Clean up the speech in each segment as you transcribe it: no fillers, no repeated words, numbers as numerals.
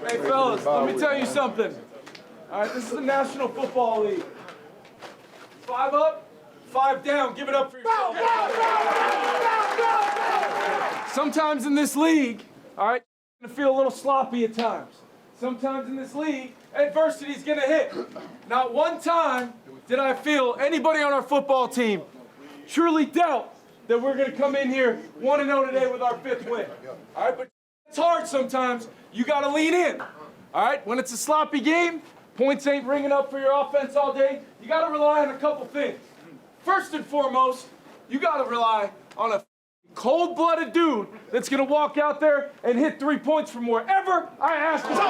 Hey, fellas, let me tell you something. All right, this is the National Football League. 5 up, 5 down. Give it up for yourself. Sometimes in this league, all right, you're going to feel a little sloppy at times. Sometimes in this league, adversity is going to hit. Not one time did I feel anybody on our football team truly doubt that we're going to come in here 1-0 today with our 5th win. All right, but it's hard sometimes. You got to lean in. All right, when it's a sloppy game, points ain't ringing up for your offense all day. You got to rely on a couple things. First and foremost, you got to rely on a cold-blooded dude that's going to walk out there and hit 3 points from wherever I ask him to.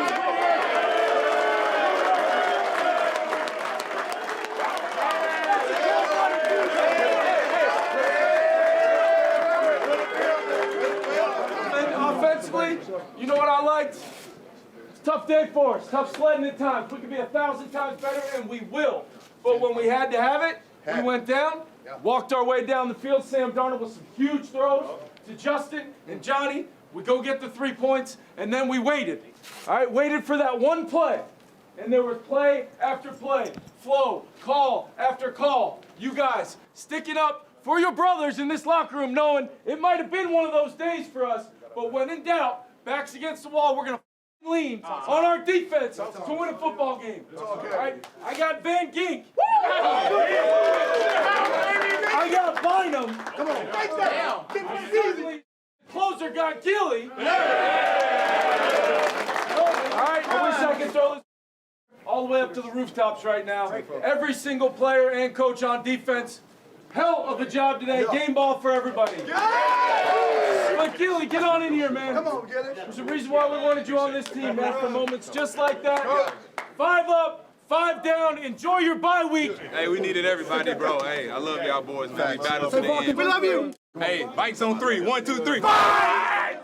Offensively, you know what I liked? It's a tough day for us, tough sledding at times. We could be 1,000 times better, and we will. But when we had to have it, we went down, walked our way down the field. Sam Darnold with some huge throws to Justin and Johnny. We go get the 3 points, and then we waited. All right, waited for that one play. And there was play after play, flow, call after call. You guys sticking up for your brothers in this locker room, knowing it might have been one of those days for us, but when in doubt, backs against the wall, we're going to lean on our defense to win a football game. All right? I got Van Gink. I got Bynum. Come on. Closer got Gilly. All right, I wish I could throw this all the way up to the rooftops right now. Every single player and coach on defense, hell of a job today. Game ball for everybody. But Gilly, get on in here, man. Come on, Gilly. There's a reason why we wanted you on this team, man, for moments just like that. 5 up, 5 down. Enjoy your bye week. Hey, we needed everybody, bro. Hey, I love y'all boys, man. We battled to the end. We love you. Hey, Vikes on 3. 1, 2, 3. Are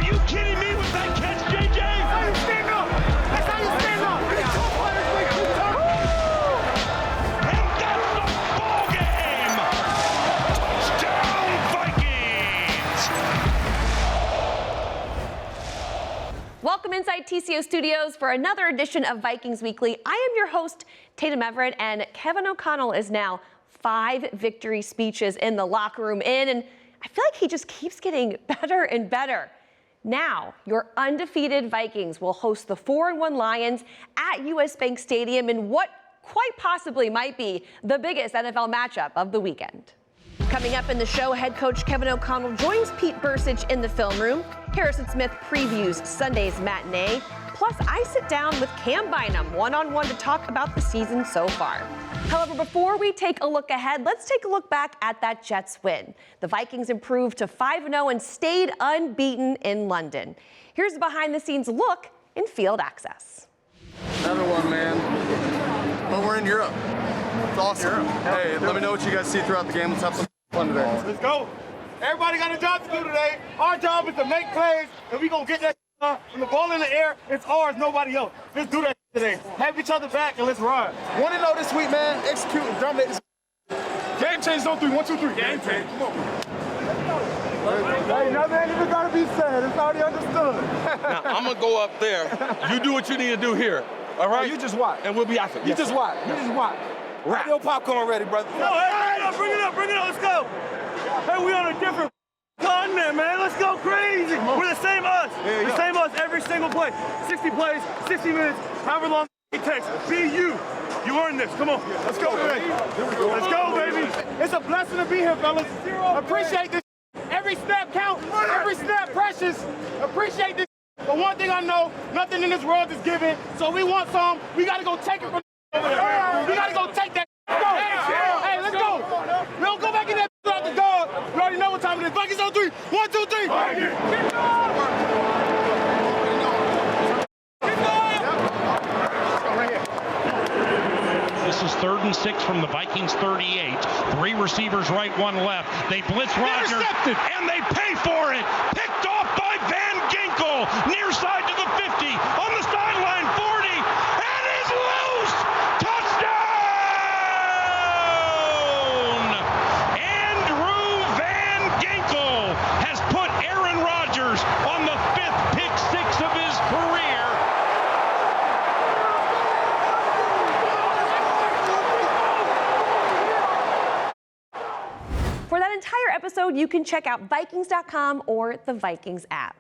you kidding me with that catch, JJ? That's how you stand up. That's how you stand up. And that's the ball game. Touchdown, Vikings. Welcome inside TCO Studios for another edition of Vikings Weekly. I am your host, Tatum Everett, and Kevin O'Connell is now 5 victory speeches in the locker room in, and I feel like he just keeps getting better and better. Now, your undefeated Vikings will host the 4-1 Lions at US Bank Stadium in what quite possibly might be the biggest NFL matchup of the weekend. Coming up in the show, head coach Kevin O'Connell joins Pete Bursich in the film room. Harrison Smith previews Sunday's matinee. Plus, I sit down with Cam Bynum one-on-one to talk about the season so far. However, before we take a look ahead, let's take a look back at that Jets win. The Vikings improved to 5-0 and stayed unbeaten in London. Here's a behind-the-scenes look in Field Access. Another one, man. But we're in Europe. It's awesome. Hey, let me know what you guys see throughout the game. Let's have some fun today. Let's go. Everybody got a job to do today. Our job is to make plays, and we're going to get that when the ball in the air, it's ours, nobody else. Let's do that today. Have each other back, and let's ride. 1-0 this week, man. Execute and dominate this. Game change on 3. 1, 2, 3. Game change. Come on. Hey, nothing even got to be said. It's already understood. Now, I'm going to go up there. You do what you need to do here. All right? You just watch. And we'll be after. You just watch. You just watch. Right. Your popcorn ready, brother. No, hey, bring it up. Let's go. Hey, we on a different continent, man. Let's go crazy. We're the same us. The same us every single play. 60 plays, 60 minutes, however long it takes. Be you. You earned this. Come on. Let's go, baby. Let's go, baby. It's a blessing to be here, fellas. Appreciate this. Every snap counts. Every snap precious. Appreciate this. But one thing I know, nothing in this world is given. So we want some. We got to go take it from over there. We got to go take that. Hey, let's go. We don't go back in that out the dog. You already know what time it is. Vikings on 3. 1, 2, 3. This is 3rd and 6 from the Vikings 38. 3 receivers right, 1 left. They blitz Rodgers. Intercepted. And they pay for it. Picked off by Van Ginkel. Near side to the 50. On the sideline, 40. And is loose. Touchdown! Andrew Van Ginkel has put Aaron Rodgers on the 5th pick 6 of his career. you can check out Vikings.com or the Vikings app.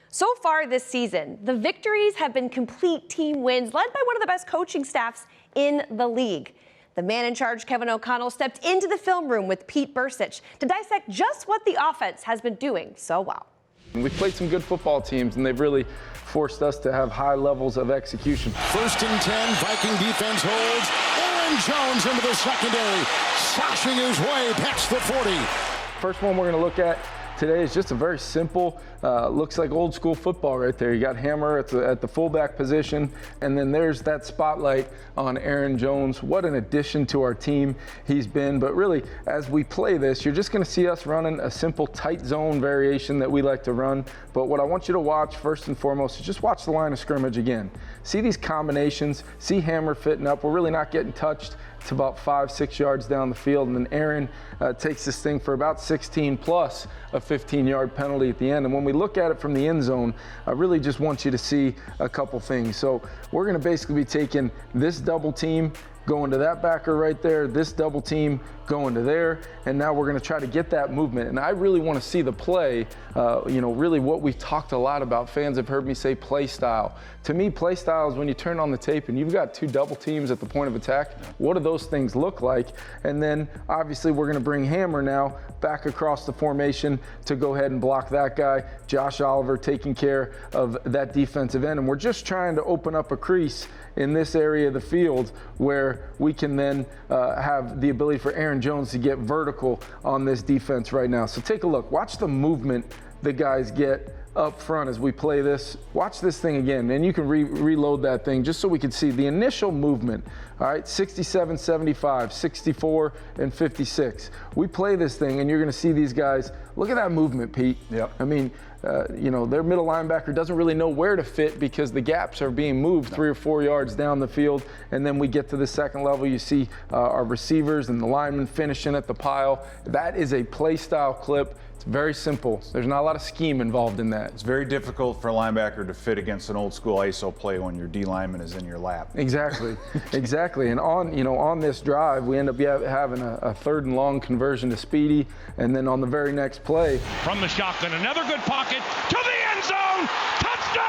So far this season, the victories have been complete team wins led by one of the best coaching staffs in the league. The man in charge, Kevin O'Connell, stepped into the film room with Pete Bursich to dissect just what the offense has been doing so well. We've played some good football teams, and they've really forced us to have high levels of execution. 1st and 10, Viking defense holds. Aaron Jones into the secondary, slashing his way past the 40. First one we're going to look at today is just a very simple, looks like old school football right there. You got Hammer at the fullback position, and then there's that spotlight on Aaron Jones. What an addition to our team he's been. But really, as we play this, you're just going to see us running a simple tight zone variation that we like to run. But what I want you to watch first and foremost is just watch the line of scrimmage again. See these combinations, see Hammer fitting up. We're really not getting touched. It's about 5-6 yards down the field, and then Aaron takes this thing for about 16 plus a 15-yard penalty at the end. And when we look at it from the end zone, I really just want you to see a couple things. So we're going to basically be taking this double team, going to that backer right there, this double team going to there, and now we're going to try to get that movement. And I really want to see the play, really what we've talked a lot about. Fans have heard me say play style. To me, play style is when you turn on the tape and you've got 2 double teams at the point of attack. What do those things look like? And then obviously we're going to bring Hammer now back across the formation to go ahead and block that guy. Josh Oliver taking care of that defensive end. And we're just trying to open up a crease in this area of the field where we can then have the ability for Aaron Jones to get vertical on this defense right now. So take a look. Watch the movement the guys get up front as we play this. Watch this thing again, and you can reload that thing just so we can see the initial movement. All right, 67, 75, 64, and 56. We play this thing, and you're going to see these guys. Look at that movement, Pete. Yep. I mean, their middle linebacker doesn't really know where to fit because the gaps are being moved 3 or 4 yards down the field. And then we get to the second level, you see our receivers and the linemen finishing at the pile. That is a play style clip. It's very simple. There's not a lot of scheme involved in that. It's very difficult for a linebacker to fit against an old school ISO play when your D lineman is in your lap. Exactly, exactly. And on this drive, we end up having a 3rd and long conversion to Speedy, and then on the very next play, from the shotgun, another good pocket to the end zone. Touchdown!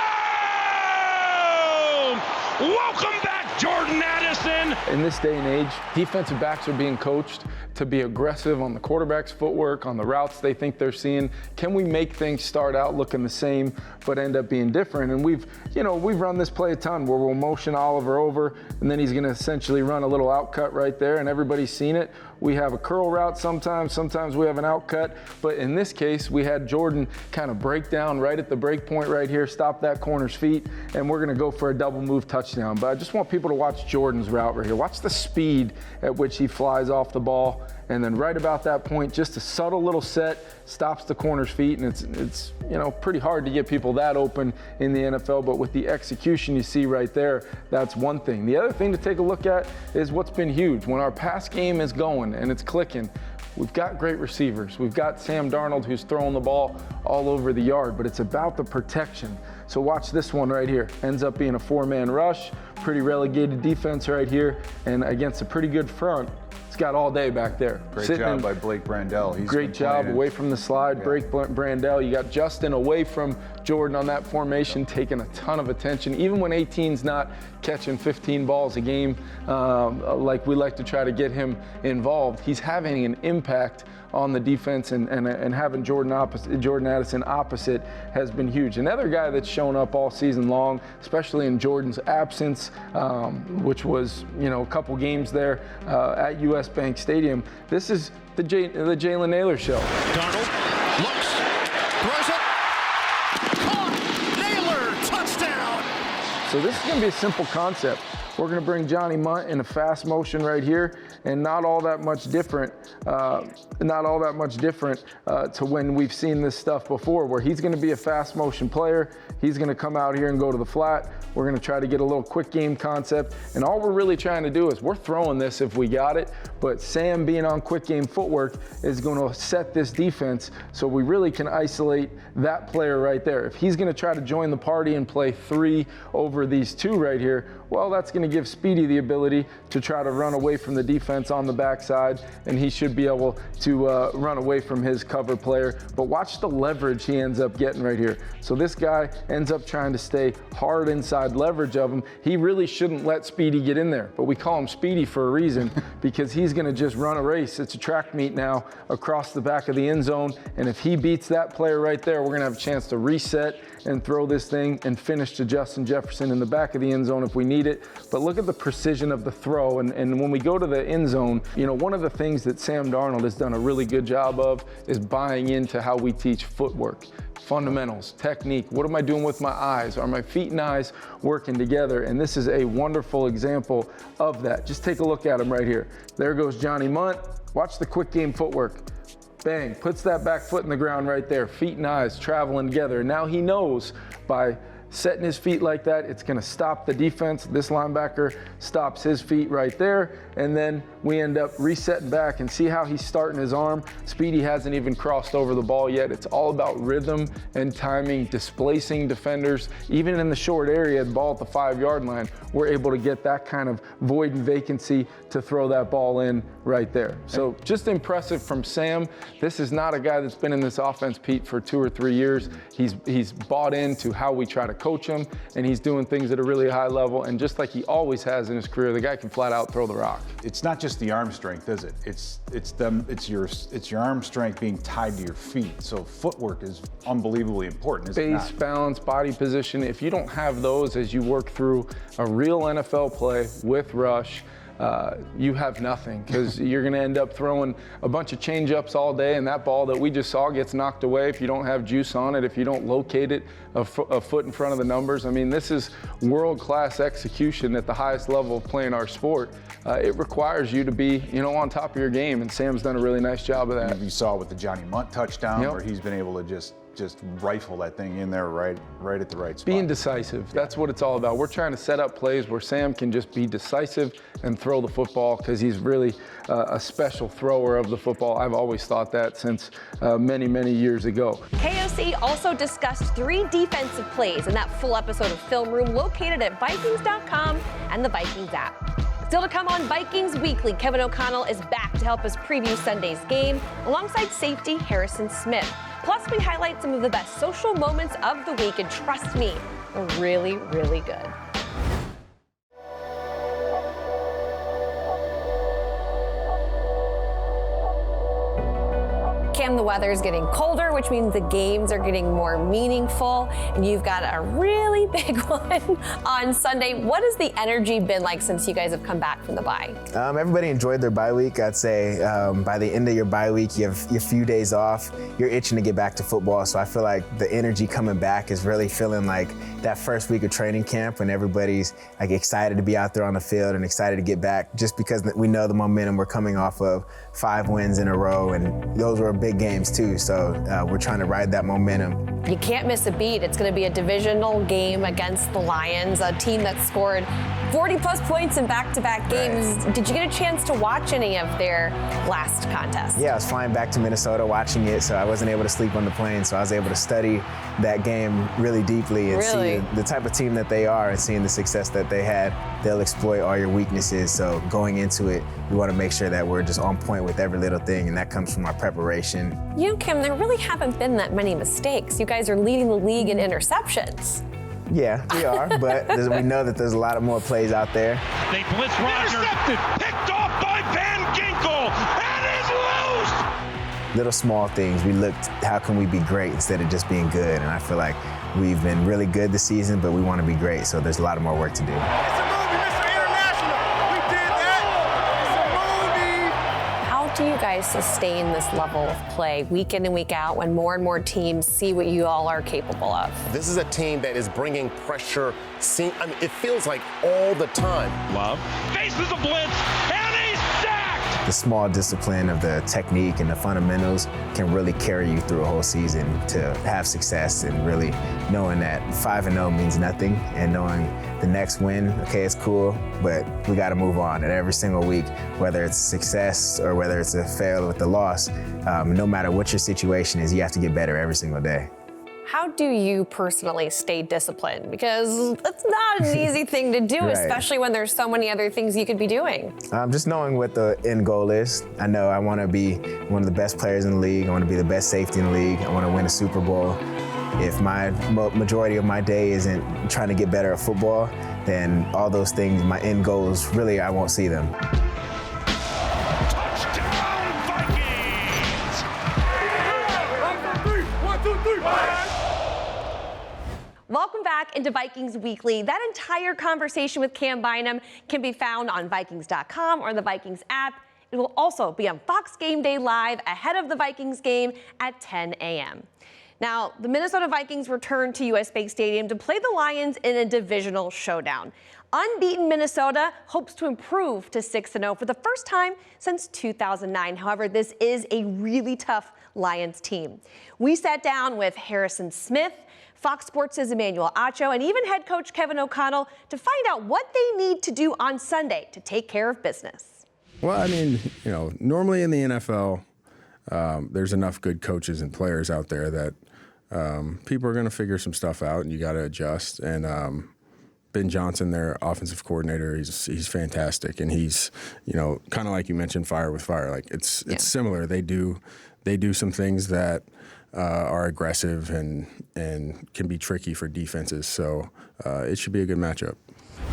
Welcome back, Jordan Addison. In this day and age, defensive backs are being coached to be aggressive on the quarterback's footwork, on the routes they think they're seeing. Can we make things start out looking the same but end up being different? And we've run this play a ton where we'll motion Oliver over, and then he's going to essentially run a little outcut right there, and everybody's seen it. We have a curl route sometimes we have an outcut, but in this case, we had Jordan kind of break down right at the break point right here, stop that corner's feet, and we're gonna go for a double move touchdown. But I just want people to watch Jordan's route right here. Watch the speed at which he flies off the ball, and then right about that point, just a subtle little set, stops the corner's feet, and it's pretty hard to get people that open in the NFL, but with the execution you see right there, that's one thing. The other thing to take a look at is what's been huge. When our pass game is going and it's clicking, we've got great receivers. We've got Sam Darnold who's throwing the ball all over the yard, but it's about the protection. So watch this one right here. Ends up being a 4-man rush, pretty relegated defense right here, and against a pretty good front. It's got all day back there. Great job by Blake Brandell. Great job away from the slide. Yeah. Blake Brandell. You got Justin away from Jordan on that formation, taking a ton of attention. Even when 18's not catching 15 balls a game, like we like to try to get him involved, he's having an impact on the defense, and having Jordan Addison opposite has been huge. Another guy that's shown up all season long, especially in Jordan's absence, which was a couple games there at US Bank Stadium. This is the Jalen Naylor show. Darnold looks, throws it, caught, Naylor, touchdown! So this is going to be a simple concept. We're going to bring Johnny Munt in a fast motion right here, and not all that much different to when we've seen this stuff before, where he's going to be a fast motion player. He's going to come out here and go to the flat. We're going to try to get a little quick game concept. And all we're really trying to do is we're throwing this if we got it, but Sam being on quick game footwork is going to set this defense so we really can isolate that player right there. If he's going to try to join the party and play 3 over these 2 right here, well, that's going to give Speedy the ability to try to run away from the defense on the backside, and he should be able to run away from his cover player. But watch the leverage he ends up getting right here. So this guy ends up trying to stay hard inside leverage of him. He really shouldn't let Speedy get in there, but we call him Speedy for a reason because he's going to just run a race. It's a track meet now across the back of the end zone, and if he beats that player right there, we're going to have a chance to reset and throw this thing and finish to Justin Jefferson in the back of the end zone if we need it. But look at the precision of the throw. And when we go to the end zone, you know, one of the things that Sam Darnold has done a really good job of is buying into how we teach footwork, fundamentals, technique. What am I doing with my eyes? Are my feet and eyes working together? And this is a wonderful example of that. Just take a look at him right here. There goes Johnny Munt. Watch the quick game footwork. Bang, puts that back foot in the ground right there. Feet and eyes traveling together. Now he knows by setting his feet like that, it's going to stop the defense. This linebacker stops his feet right there, and then we end up resetting back and see how he's starting his arm. Speedy hasn't even crossed over the ball yet. It's all about rhythm and timing, displacing defenders. Even in the short area, the ball at the 5-yard line, we're able to get that kind of void and vacancy to throw that ball in right there. So just impressive from Sam. This is not a guy that's been in this offense, Pete, for 2 or 3 years. He's bought into how we try to coach him, and he's doing things at a really high level. And just like he always has in his career, the guy can flat out throw the rock. It's not just the arm strength, is it? It's your arm strength being tied to your feet. So footwork is unbelievably important, isn't it? Base, balance, body position. If you don't have those as you work through a real NFL play with rush, you have nothing, because you're going to end up throwing a bunch of change-ups all day, and that ball that we just saw gets knocked away if you don't have juice on it, if you don't locate it a foot in front of the numbers. I mean, this is world-class execution at the highest level of playing our sport. It requires you to be, on top of your game, and Sam's done a really nice job of that. You saw with the Johnny Munt touchdown, where he's been able to just rifle that thing in there right at the right spot. Being decisive, that's what it's all about. We're trying to set up plays where Sam can just be decisive and throw the football, because he's really a special thrower of the football. I've always thought that since many, many years ago. KOC also discussed 3 defensive plays in that full episode of Film Room, located at Vikings.com and the Vikings app. Still to come on Vikings Weekly, Kevin O'Connell is back to help us preview Sunday's game alongside safety Harrison Smith. Plus, we highlight some of the best social moments of the week, and trust me, they're really, really good. Cam, the weather is getting colder, which means the games are getting more meaningful, and you've got a really big one on Sunday. What has the energy been like since you guys have come back from the bye? Everybody enjoyed their bye week. I'd say by the end of your bye week, you have your few days off. You're itching to get back to football, so I feel like the energy coming back is really feeling like that first week of training camp when everybody's like excited to be out there on the field and excited to get back, just because we know the momentum we're coming off of 5 wins in a row, and those were big games too, so we're trying to ride that momentum. You can't miss a beat. It's going to be a divisional game against the Lions, a team that scored 40-plus points in back-to-back games. Right. Did you get a chance to watch any of their last contests? Yeah, I was flying back to Minnesota watching it, so I wasn't able to sleep on the plane, so I was able to study that game really deeply and see the type of team that they are, and seeing the success that they had. They'll exploit all your weaknesses, so going into it, we want to make sure that we're just on point with every little thing, and that comes from our preparation. Kim, there really haven't been that many mistakes. You guys are leading the league in interceptions. Yeah, we are, but we know that there's a lot of more plays out there. They blitz Rodgers. Intercepted, picked off by Van Ginkel, and is loose. Little small things. We looked, how can we be great instead of just being good? And I feel like we've been really good this season, but we want to be great, so there's a lot of more work to do. Do you guys sustain this level of play week in and week out when more and more teams see what you all are capable of? This is a team that is bringing pressure. It feels like all the time. Love faces a blitz, and he's sacked. the small discipline of the technique and the fundamentals can really carry you through a whole season to have success, and really knowing that 5-0 means nothing, and knowing the next win, okay, it's cool, but we got to move on. And every single week, whether it's success or whether it's a fail with the loss, no matter what your situation is, you have to get better every single day. How do you personally stay disciplined? Because it's not an easy thing to do, Right. especially when there's so many other things you could be doing. Just knowing what the end goal is. I know I want to be one of the best players in the league. I want to be the best safety in the league. I want to win a Super Bowl. If my majority of my day isn't trying to get better at football, then all those things, my end goals, really, I won't see them. Welcome back into Vikings Weekly. That entire conversation with Cam Bynum can be found on Vikings.com or the Vikings app. It will also be on Fox Game Day Live ahead of the Vikings game at 10 a.m. Now, the Minnesota Vikings return to US Bank Stadium to play the Lions in a divisional showdown. Unbeaten Minnesota hopes to improve to 6-0 for the first time since 2009. However, this is a really tough Lions team. We sat down with Harrison Smith, Fox Sports' Emmanuel Acho, and even head coach Kevin O'Connell to find out what they need to do on Sunday to take care of business. Well, I mean, normally in the NFL, there's enough good coaches and players out there that people are going to figure some stuff out, and you got to adjust. And Ben Johnson, their offensive coordinator, he's fantastic, and he's kind of like you mentioned, fire with fire. Like it's similar. They do some things that are aggressive and can be tricky for defenses. So it should be a good matchup.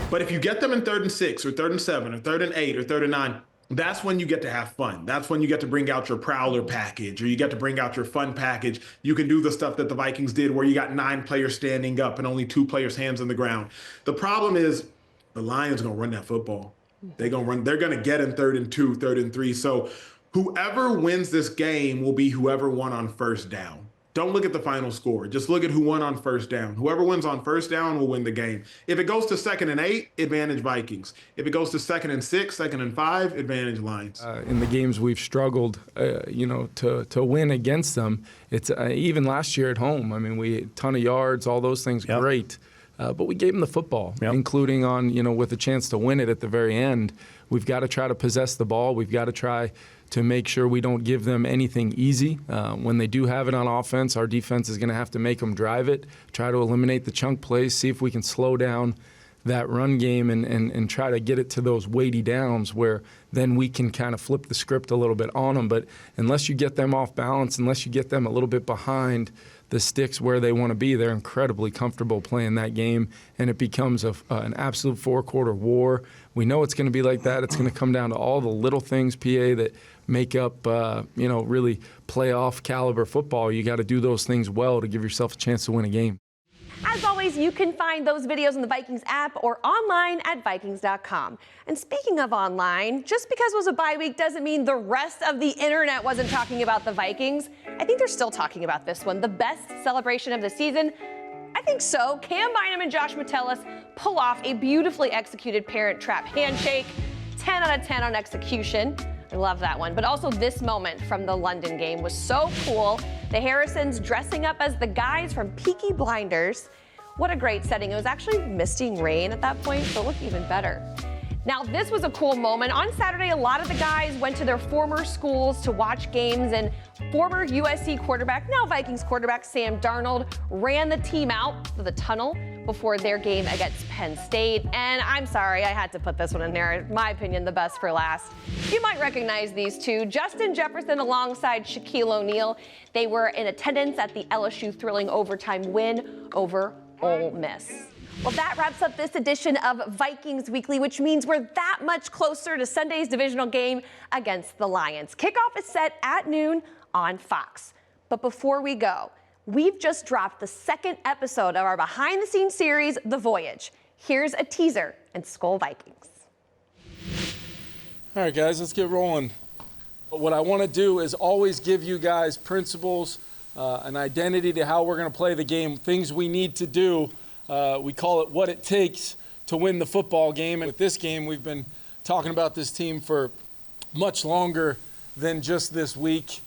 But if you get them in 3rd and 6 or 3rd and 7 or 3rd and 8 or 3rd and 9, that's when you get to have fun. That's when you get to bring out your prowler package, or you get to bring out your fun package. You can do the stuff that the Vikings did where you got 9 players standing up and only 2 players' hands on the ground. The problem is the Lions are going to run that football. They're going to get in 3rd and 2, 3rd and 3. So whoever wins this game will be whoever won on 1st down. Don't look at the final score. Just look at who won on 1st down. Whoever wins on 1st down will win the game. If it goes to 2nd and 8, advantage Vikings. If it goes to 2nd and 6, 2nd and 5, advantage Lions. In the games we've struggled, to win against them, it's even last year at home. I mean, we a ton of yards, all those things, great. But we gave them the football, including on, with a chance to win it at the very end. We've got to try to possess the ball. We've got to try to make sure we don't give them anything easy. When they do have it on offense, our defense is going to have to make them drive it, try to eliminate the chunk plays, see if we can slow down that run game and try to get it to those weighty downs where then we can kind of flip the script a little bit on them. But unless you get them off balance, unless you get them a little bit behind the sticks where they want to be, they're incredibly comfortable playing that game, and it becomes an absolute 4-quarter war. We know it's going to be like that. It's going to come down to all the little things, PA, that make up, really playoff caliber football. You got to do those things well to give yourself a chance to win a game. As always, you can find those videos in the Vikings app or online at Vikings.com. And speaking of online, just because it was a bye week doesn't mean the rest of the internet wasn't talking about the Vikings. I think they're still talking about this one, the best celebration of the season. I think so. Cam Bynum and Josh Metellus pull off a beautifully executed Parent Trap handshake. 10 out of 10 on execution. I love that one. But also this moment from the London game was so cool. The Harrisons dressing up as the guys from Peaky Blinders. What a great setting. It was actually misting rain at that point, so it looked even better. Now, this was a cool moment. On Saturday, a lot of the guys went to their former schools to watch games, and former USC quarterback, now Vikings quarterback, Sam Darnold, ran the team out of the tunnel before their game against Penn State. And I'm sorry, I had to put this one in there. In my opinion, the best for last. You might recognize these two. Justin Jefferson alongside Shaquille O'Neal. They were in attendance at the LSU thrilling overtime win over Ole Miss. Well, that wraps up this edition of Vikings Weekly, which means we're that much closer to Sunday's divisional game against the Lions. Kickoff is set at noon on Fox. But before we go, we've just dropped the 2nd episode of our behind-the-scenes series, The Voyage. Here's a teaser and Skol Vikings. All right, guys, let's get rolling. What I want to do is always give you guys principles, an identity to how we're going to play the game, things we need to do. We call it what it takes to win the football game. And with this game, we've been talking about this team for much longer than just this week.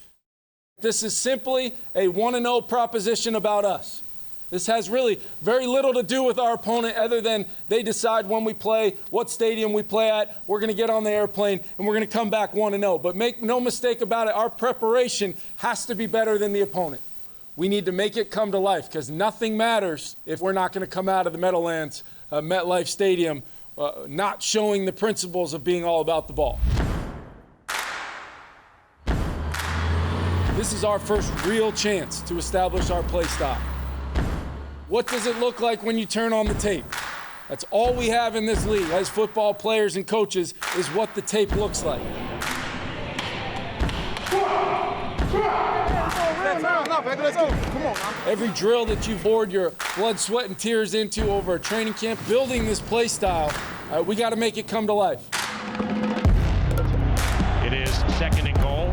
This is simply a 1-0 proposition about us. This has really very little to do with our opponent other than they decide when we play, what stadium we play at. We're going to get on the airplane, and we're going to come back 1-0. But make no mistake about it, our preparation has to be better than the opponent. We need to make it come to life because nothing matters if we're not going to come out of the Meadowlands, MetLife Stadium, not showing the principles of being all about the ball. This is our first real chance to establish our play style. What does it look like when you turn on the tape? That's all we have in this league as football players and coaches is what the tape looks like. Every drill that you've poured your blood, sweat, and tears into over a training camp, building this play style, we got to make it come to life. It is 2nd and goal.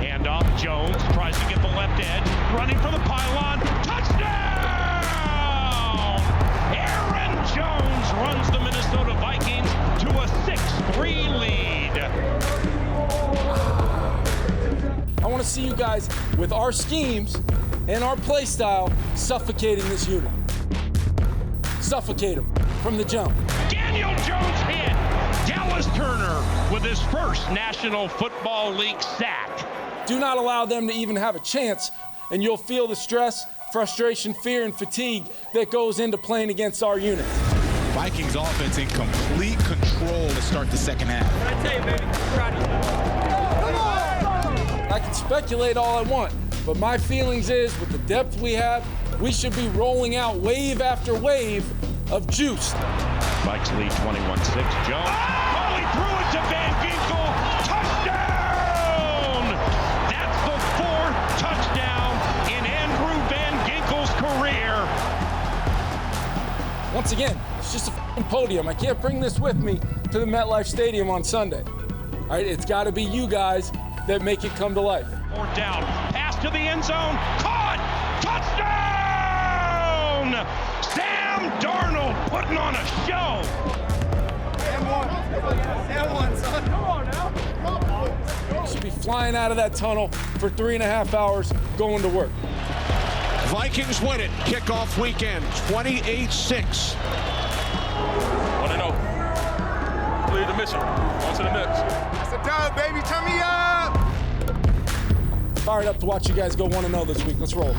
Hand off. Jones tries to get the left edge. Running for the pylon. Touchdown! Aaron Jones runs the Minnesota Vikings to a 6-3 lead. I want to see you guys with our schemes and our play style suffocating this unit. Suffocate them from the jump. Daniel Jones hit. Dallas Turner with his first National Football League sack. Do not allow them to even have a chance, and you'll feel the stress, frustration, fear, and fatigue that goes into playing against our unit. Vikings offense in complete control to start the second half. What I tell you, baby, proud of you. I can speculate all I want, but my feelings is with the depth we have, we should be rolling out wave after wave of juice. Vikes lead 21-6. Jones. Oh, he threw it to Van Ginkel. Touchdown! That's the 4th touchdown in Andrew Van Ginkel's career. Once again, it's just a podium. I can't bring this with me to the MetLife Stadium on Sunday. All right, it's got to be you guys that make it come to life. 4th down. Pass to the end zone. Caught! Touchdown! Sam Darnold putting on a show. And one, son. Come on now. You should be flying out of that tunnel for 3.5 hours going to work. Vikings win it. Kickoff weekend, 28-6. 1-0. Lead the mission. On to the next. That's a dub, baby. Turn me up. Fired up to watch you guys go 1-0 this week. Let's roll.